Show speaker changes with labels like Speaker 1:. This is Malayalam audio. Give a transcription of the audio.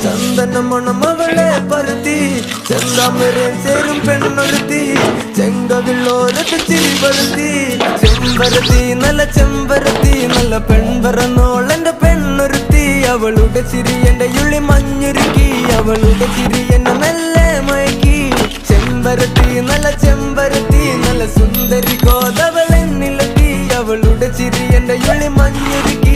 Speaker 1: ചന്ദന മണം അവളെ പരത്തി ചെന്താമരം ചേരും പെണ്ണൊരുത്തി ചെങ്കവിള്ളോരത്ത് ചിരി പരത്തി ചെമ്പരത്തി നല്ല ചെമ്പരത്തി നല്ല പെൺപറന്നോളെന്റെ പെണ്ണൊരുത്തി അവളുടെ ചിരി എന്റെ ഉള്ളി മഞ്ഞുരുക്കി അവളുടെ ചിരി എന്നെ മെല്ലെ മയക്കി ചെമ്പരത്തി നല്ല സുന്ദരി കോതവളെന്നിലെത്തി അവളുടെ ചിരി എന്റെ ഉള്ളി മഞ്ഞുരുക്കി